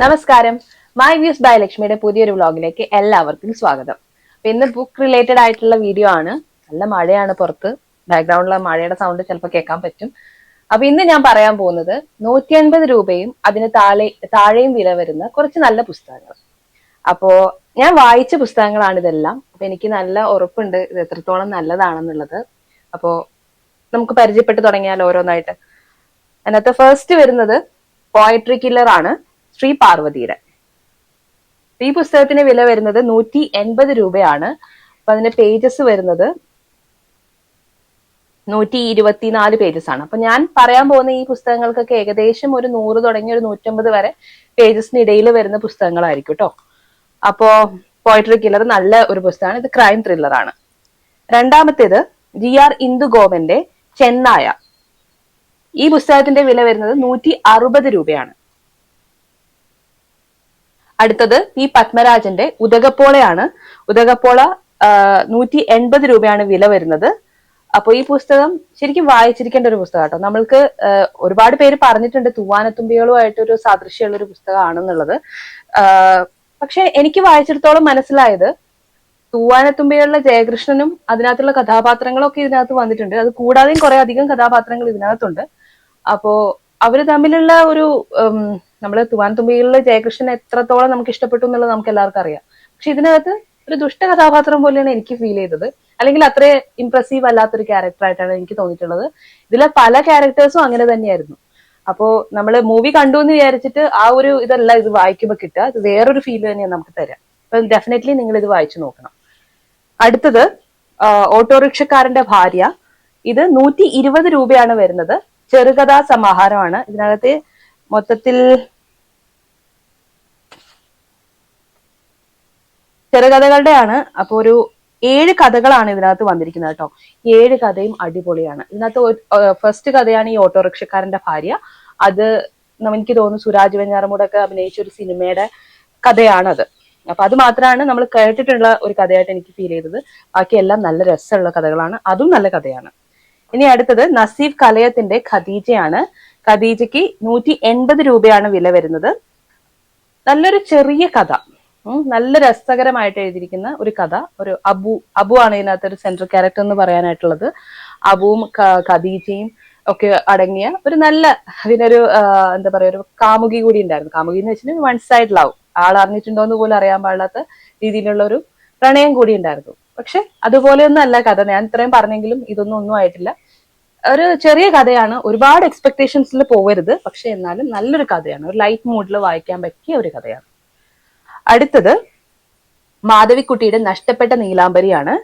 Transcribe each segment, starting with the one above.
നമസ്കാരം. My views by ലക്ഷ്മിയുടെ പുതിയൊരു വ്ളോഗിലേക്ക് എല്ലാവർക്കും സ്വാഗതം. അപ്പൊ ഇന്ന് ബുക്ക് റിലേറ്റഡ് ആയിട്ടുള്ള വീഡിയോ ആണ്. നല്ല മഴയാണ് പുറത്ത്. ബാക്ക്ഗ്രൗണ്ടിലെ മഴയുടെ സൗണ്ട് ചിലപ്പോൾ കേൾക്കാൻ പറ്റും. അപ്പൊ ഇന്ന് ഞാൻ പറയാൻ പോകുന്നത് 150 രൂപയും അതിന് താഴെയും വില വരുന്ന കുറച്ച് നല്ല പുസ്തകങ്ങൾ. അപ്പോ ഞാൻ വായിച്ച പുസ്തകങ്ങളാണ് ഇതെല്ലാം. അപ്പൊ എനിക്ക് നല്ല ഉറപ്പുണ്ട് ഇത് എത്രത്തോളം നല്ലതാണെന്നുള്ളത്. അപ്പോ നമുക്ക് പരിചയപ്പെട്ട് തുടങ്ങിയാൽ ഓരോന്നായിട്ട്. അതിനകത്ത് ഫസ്റ്റ് വരുന്നത് പോയട്രി കില്ലർ ആണ്, ശ്രീ പാർവതിയുടെ. ഈ പുസ്തകത്തിന് വില വരുന്നത് 180 രൂപയാണ്. അപ്പൊ അതിന്റെ പേജസ് വരുന്നത് 124 പേജസ് ആണ്. അപ്പൊ ഞാൻ പറയാൻ പോകുന്ന ഈ പുസ്തകങ്ങൾക്കൊക്കെ ഏകദേശം ഒരു 100 തുടങ്ങി ഒരു 150 വരെ പേജസിന് ഇടയിൽ വരുന്ന പുസ്തകങ്ങളായിരിക്കും കേട്ടോ. അപ്പോ പോയട്രി കില്ലർ നല്ല ഒരു പുസ്തകമാണ്. ഇത് ക്രൈം ത്രില്ലർ ആണ്. രണ്ടാമത്തേത് GR ഇന്ദുഗോപന്റെ ചെന്നായ. ഈ പുസ്തകത്തിന്റെ വില വരുന്നത് 160 രൂപയാണ്. അടുത്തത് പത്മരാജന്റെ ഉദകപ്പോളയാണ്. ഉദകപ്പോള 180 രൂപയാണ് വില വരുന്നത്. അപ്പൊ ഈ പുസ്തകം ശരിക്കും വായിച്ചിരിക്കേണ്ട ഒരു പുസ്തകം കേട്ടോ. നമ്മൾക്ക് ഒരുപാട് പേര് പറഞ്ഞിട്ടുണ്ട് തൂവാനത്തുമ്പികളുമായിട്ട് ഒരു സാദൃശ്യമുള്ള ഒരു പുസ്തകമാണെന്നുള്ളത്. പക്ഷെ എനിക്ക് വായിച്ചിടത്തോളം മനസ്സിലായത് തൂവാനത്തുമ്പികളിലെ ജയകൃഷ്ണനും അതിനകത്തുള്ള കഥാപാത്രങ്ങളും ഒക്കെ ഇതിനകത്ത് വന്നിട്ടുണ്ട്. അത് കൂടാതെയും കുറെ അധികം കഥാപാത്രങ്ങൾ ഇതിനകത്തുണ്ട്. അപ്പോ അവര് തമ്മിലുള്ള ഒരു നമ്മള് തൂവാനത്തുമ്പികളിലെ ജയകൃഷ്ണൻ എത്രത്തോളം നമുക്ക് ഇഷ്ടപ്പെട്ടു എന്നുള്ളത് നമുക്ക് എല്ലാവർക്കും അറിയാം. പക്ഷെ ഇതിനകത്ത് ഒരു ദുഷ്ട കഥാപാത്രം പോലെയാണ് എനിക്ക് ഫീൽ ചെയ്തത്. അല്ലെങ്കിൽ അത്ര ഇംപ്രസീവ് അല്ലാത്തൊരു ക്യാരക്ടർ ആയിട്ടാണ് എനിക്ക് തോന്നിയിട്ടുള്ളത്. ഇതിലെ പല ക്യാരക്ടേഴ്സും അങ്ങനെ തന്നെയായിരുന്നു. അപ്പോ നമ്മള് മൂവി കണ്ടു എന്ന് വിചാരിച്ചിട്ട് ആ ഒരു ഇതല്ല ഇത് വായിക്കുമ്പോൾ കിട്ടുക. ഇത് വേറൊരു ഫീൽ തന്നെയാണ് നമുക്ക് തരാം. അപ്പൊ ഡെഫിനറ്റ്ലി നിങ്ങൾ ഇത് വായിച്ചു നോക്കണം. അടുത്തത് ഓട്ടോറിക്ഷക്കാരന്റെ ഭാര്യ. ഇത് 120 രൂപയാണ് വരുന്നത്. ചെറുകഥാ സമാഹാരമാണ്. ഇതിനകത്ത് മൊത്തത്തിൽ ചെറുകഥകളുടെയാണ്. അപ്പൊ ഒരു 7 കഥകളാണ് ഇതിനകത്ത് വന്നിരിക്കുന്നത് കേട്ടോ. 7 കഥയും അടിപൊളിയാണ്. ഇതിനകത്ത് ഫസ്റ്റ് കഥയാണ് ഈ ഓട്ടോറിക്ഷക്കാരന്റെ ഭാര്യ. അത് എനിക്ക് തോന്നുന്നു സുരാജ് വെഞ്ഞാറമൂടൊക്കെ അഭിനയിച്ച ഒരു സിനിമയുടെ കഥയാണത്. അപ്പൊ അത് മാത്രമാണ് നമ്മൾ കേട്ടിട്ടുള്ള ഒരു കഥയായിട്ട് എനിക്ക് ഫീൽ ചെയ്തത്. ബാക്കിയെല്ലാം നല്ല രസമുള്ള കഥകളാണ്. അതും നല്ല കഥയാണ്. ഇനി അടുത്തത് നസീഫ് കലയത്തിന്റെ ഖദീജയാണ്. ഖദീജയ്ക്ക് 180 രൂപയാണ് വില വരുന്നത്. നല്ലൊരു ചെറിയ കഥ, നല്ല രസകരമായിട്ട് എഴുതിയിരിക്കുന്ന ഒരു കഥ. ഒരു അബു ആണ് ഇതിനകത്ത് ഒരു സെൻട്രൽ ക്യാരക്ടർ എന്ന് പറയാനായിട്ടുള്ളത്. അബുവും ഖദീജയും ഒക്കെ അടങ്ങിയ ഒരു നല്ല, അതിനൊരു എന്താ പറയാ, ഒരു കാമുകി കൂടി ഉണ്ടായിരുന്നു. കാമുകി എന്ന് വെച്ചിട്ടുണ്ടെങ്കിൽ വൺ സൈഡ് ലവ്. ആൾ അറിഞ്ഞിട്ടുണ്ടോ എന്ന് പോലും അറിയാൻ പാടില്ലാത്ത രീതിയിലുള്ള ഒരു പ്രണയം കൂടി ഉണ്ടായിരുന്നു. പക്ഷെ അതുപോലെയൊന്നും അല്ല കഥ. ഞാൻ ഇത്രയും പറഞ്ഞെങ്കിലും ഒന്നും ആയിട്ടില്ല. ഒരു ചെറിയ കഥയാണ്. ഒരുപാട് എക്സ്പെക്ടേഷൻസിൽ പോകരുത്. പക്ഷെ എന്നാലും നല്ലൊരു കഥയാണ്. ഒരു ലൈറ്റ് മൂഡിൽ വായിക്കാൻ പറ്റിയ ഒരു കഥയാണ്. അടുത്തത് മാധവിക്കുട്ടിയുടെ നഷ്ടപ്പെട്ട നീലാംബരിയാണ്.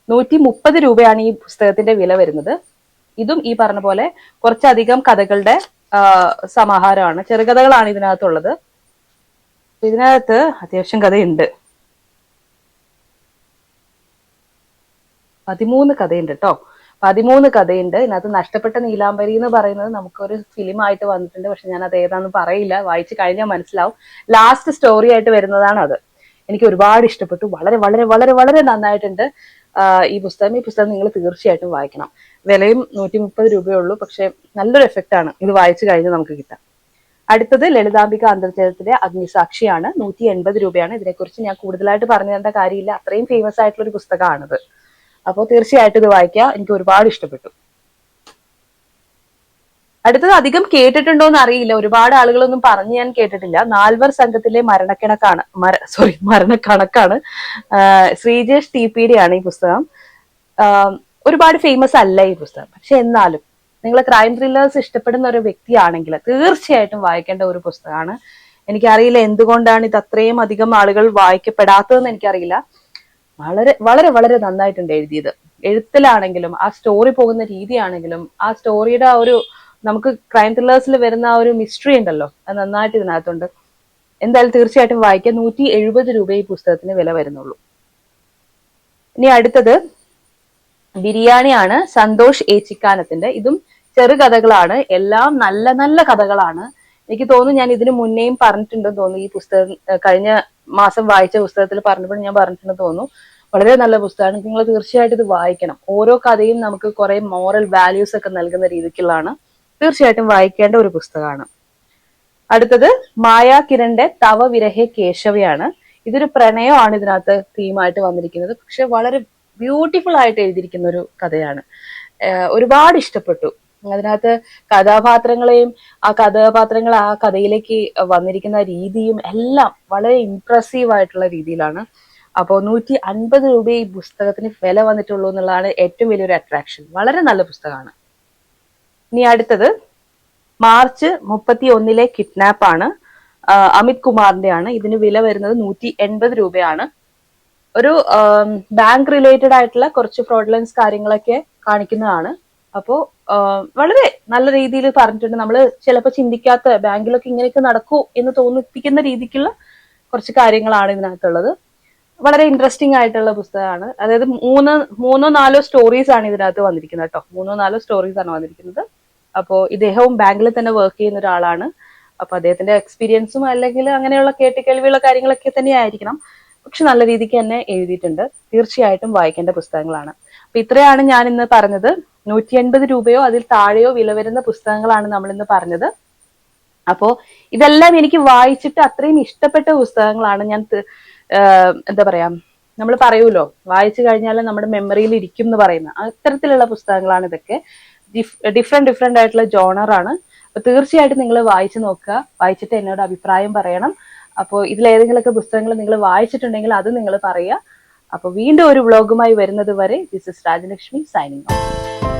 130 രൂപയാണ് ഈ പുസ്തകത്തിന്റെ വില വരുന്നത്. ഇതും ഈ പറഞ്ഞ പോലെ കുറച്ചധികം കഥകളുടെ സമാഹാരമാണ്. ചെറുകഥകളാണ് ഇതിനകത്തുള്ളത്. ഇതിനകത്ത് അത്യാവശ്യം കഥയുണ്ട്. 13 കഥയുണ്ട് കേട്ടോ. 13 കഥയുണ്ട് ഇതിനകത്ത്. നഷ്ടപ്പെട്ട നീലാംബരി എന്ന് പറയുന്നത് നമുക്കൊരു ഫിലിമായിട്ട് വന്നിട്ടുണ്ട്. പക്ഷെ ഞാൻ അത് ഏതാന്ന് പറയില്ല, വായിച്ചു കഴിഞ്ഞാൽ മനസ്സിലാവും. ലാസ്റ്റ് സ്റ്റോറി ആയിട്ട് വരുന്നതാണ് അത്. എനിക്ക് ഒരുപാട് ഇഷ്ടപ്പെട്ടു. വളരെ വളരെ വളരെ വളരെ നന്നായിട്ടുണ്ട് ഈ പുസ്തകം നിങ്ങൾ തീർച്ചയായിട്ടും വായിക്കണം. വിലയും 130 രൂപയേ ഉള്ളൂ. പക്ഷെ നല്ലൊരു എഫക്റ്റ് ആണ് ഇത് വായിച്ചു കഴിഞ്ഞാൽ നമുക്ക് കിട്ടാം. അടുത്തത് ലളിതാംബിക അന്തർജലത്തിലെ അഗ്നിസാക്ഷിയാണ്. 180 രൂപയാണ്. ഇതിനെക്കുറിച്ച് ഞാൻ കൂടുതലായിട്ട് പറഞ്ഞു തരേണ്ട കാര്യമില്ല. അത്രയും ഫേമസ് ആയിട്ടുള്ള ഒരു പുസ്തകമാണിത്. അപ്പോൾ തീർച്ചയായിട്ടും ഇത് വായിക്കുക. എനിക്ക് ഒരുപാട് ഇഷ്ടപ്പെട്ടു. അടുത്തത് അധികം കേട്ടിട്ടുണ്ടോ എന്ന് അറിയില്ല. ഒരുപാട് ആളുകളൊന്നും പറഞ്ഞ് ഞാൻ കേട്ടിട്ടില്ല. 4 സംഘത്തിലെ മരണക്കണക്കാണ്. ശ്രീജേഷ് TPD ആണ് ഈ പുസ്തകം. ഒരുപാട് ഫേമസ് അല്ല ഈ പുസ്തകം. പക്ഷെ എന്നാലും നിങ്ങൾ ക്രൈം ത്രില്ലേഴ്സ് ഇഷ്ടപ്പെടുന്ന ഒരു വ്യക്തിയാണെങ്കിൽ തീർച്ചയായിട്ടും വായിക്കേണ്ട ഒരു പുസ്തകമാണ്. എനിക്കറിയില്ല എന്തുകൊണ്ടാണ് ഇത് അത്രയും അധികം ആളുകൾ വായിക്കപ്പെടാത്തതെന്ന് എനിക്കറിയില്ല. വളരെ വളരെ വളരെ നന്നായിട്ടുണ്ട് എഴുതിയത്. എഴുത്തിലാണെങ്കിലും ആ സ്റ്റോറി പോകുന്ന രീതിയാണെങ്കിലും ആ സ്റ്റോറിയുടെ ആ ഒരു, നമുക്ക് ക്രൈം ത്രില്ലേഴ്സിൽ വരുന്ന ആ ഒരു മിസ്റ്ററി ഉണ്ടല്ലോ, അത് നന്നായിട്ട് ഇതിനകത്തുണ്ട്. എന്തായാലും തീർച്ചയായിട്ടും വായിക്കാം. 170 രൂപ ഈ പുസ്തകത്തിന് വില വരുന്നുള്ളൂ. ഇനി അടുത്തത് ബിരിയാണിയാണ്, സന്തോഷ് ഏച്ചിക്കാനത്തിന്റെ. ഇതും ചെറുകഥകളാണ്. എല്ലാം നല്ല നല്ല കഥകളാണ്. എനിക്ക് തോന്നുന്നു ഞാൻ ഇതിനു മുന്നേയും പറഞ്ഞിട്ടുണ്ടെന്ന് തോന്നുന്നു. ഈ പുസ്തകം കഴിഞ്ഞ മാസം വായിച്ച പുസ്തകത്തിൽ പറഞ്ഞപ്പോൾ ഞാൻ പറഞ്ഞിട്ടുണ്ടെന്ന് തോന്നുന്നു. വളരെ നല്ല പുസ്തകമാണ്. നിങ്ങൾ തീർച്ചയായിട്ടും ഇത് വായിക്കണം. ഓരോ കഥയും നമുക്ക് കുറെ മോറൽ വാല്യൂസ് ഒക്കെ നൽകുന്ന രീതിക്കുള്ളതാണ്. തീർച്ചയായിട്ടും വായിക്കേണ്ട ഒരു പുസ്തകമാണ്. അടുത്തത് മായാ കിരണിന്റെ തവ വിരഹേ കേശവയാണ്. ഇതൊരു പ്രണയമാണ് ഇതിനകത്ത് തീമായിട്ട് വന്നിരിക്കുന്നത്. പക്ഷെ വളരെ ബ്യൂട്ടിഫുൾ ആയിട്ട് എഴുതിയിരിക്കുന്ന ഒരു കഥയാണ്. ഒരുപാട് ഇഷ്ടപ്പെട്ടു. അതിനകത്ത് കഥാപാത്രങ്ങളെയും ആ കഥാപാത്രങ്ങൾ ആ കഥയിലേക്ക് വന്നിരിക്കുന്ന രീതിയും എല്ലാം വളരെ ഇംപ്രസീവ് ആയിട്ടുള്ള രീതിയിലാണ്. അപ്പോൾ 150 രൂപ ഈ പുസ്തകത്തിന് വില വന്നിട്ടുള്ളൂ എന്നുള്ളതാണ് ഏറ്റവും വലിയൊരു അട്രാക്ഷൻ. വളരെ നല്ല പുസ്തകമാണ്. ഇനി അടുത്തത് മാർച്ച് 31 കിഡ്നാപ്പ് ആണ്. അമിത് കുമാറിന്റെ ആണ്. ഇതിന് വില വരുന്നത് 180 രൂപയാണ്. ഒരു ബാങ്ക് റിലേറ്റഡ് ആയിട്ടുള്ള കുറച്ച് ഫ്രോഡുലൻസ് കാര്യങ്ങളൊക്കെ കാണിക്കുന്നതാണ്. അപ്പോ വളരെ നല്ല രീതിയിൽ പറഞ്ഞിട്ടുണ്ട്. നമ്മൾ ചിലപ്പോൾ ചിന്തിക്കാത്ത, ബാങ്കിലൊക്കെ ഇങ്ങനെയൊക്കെ നടക്കൂ എന്ന് തോന്നിപ്പിക്കുന്ന രീതിക്കുള്ള കുറച്ച് കാര്യങ്ങളാണ് ഇതിനകത്തുള്ളത്. വളരെ ഇൻട്രസ്റ്റിംഗ് ആയിട്ടുള്ള പുസ്തകമാണ്. അതായത് മൂന്നോ നാലോ സ്റ്റോറീസ് ആണ് ഇതിനകത്ത് വന്നിരിക്കുന്നത് കേട്ടോ. 3-4 സ്റ്റോറീസ് ആണ് വന്നിരിക്കുന്നത്. അപ്പോൾ ഇദ്ദേഹവും ബാങ്കിൽ തന്നെ വർക്ക് ചെയ്യുന്ന ഒരാളാണ്. അപ്പൊ അദ്ദേഹത്തിന്റെ എക്സ്പീരിയൻസും അല്ലെങ്കിൽ അങ്ങനെയുള്ള കേട്ടുകേൾവിയുള്ള കാര്യങ്ങളൊക്കെ തന്നെ ആയിരിക്കണം. പക്ഷെ നല്ല രീതിക്ക് തന്നെ എഴുതിയിട്ടുണ്ട്. തീർച്ചയായിട്ടും വായിക്കേണ്ട പുസ്തകങ്ങളാണ്. അപ്പൊ ഇത്രയാണ് ഞാൻ ഇന്ന് പറഞ്ഞത്. 180 രൂപയോ അതിൽ താഴെയോ വില വരുന്ന പുസ്തകങ്ങളാണ് നമ്മൾ ഇന്ന് പറഞ്ഞത്. അപ്പോ ഇതെല്ലാം എനിക്ക് വായിച്ചിട്ട് അത്രയും ഇഷ്ടപ്പെട്ട പുസ്തകങ്ങളാണ്. ഞാൻ എന്താ പറയാ, നമ്മൾ പറയൂലോ വായിച്ചു കഴിഞ്ഞാൽ നമ്മുടെ മെമ്മറിയിൽ ഇരിക്കും എന്ന് പറയുന്ന അത്തരത്തിലുള്ള പുസ്തകങ്ങളാണ് ഇതൊക്കെ. ഡിഫറെന്റ് ആയിട്ടുള്ള ജോണറാണ്. അപ്പൊ തീർച്ചയായിട്ടും നിങ്ങൾ വായിച്ചു നോക്കുക. വായിച്ചിട്ട് എന്നോട് അഭിപ്രായം പറയണം. അപ്പോൾ ഇതിലേതെങ്കിലുമൊക്കെ പുസ്തകങ്ങൾ നിങ്ങൾ വായിച്ചിട്ടുണ്ടെങ്കിൽ അത് നിങ്ങൾ പറയുക. അപ്പൊ വീണ്ടും ഒരു വ്ളോഗുമായി വരുന്നത് വരെ this is Rajalakshmi signing off.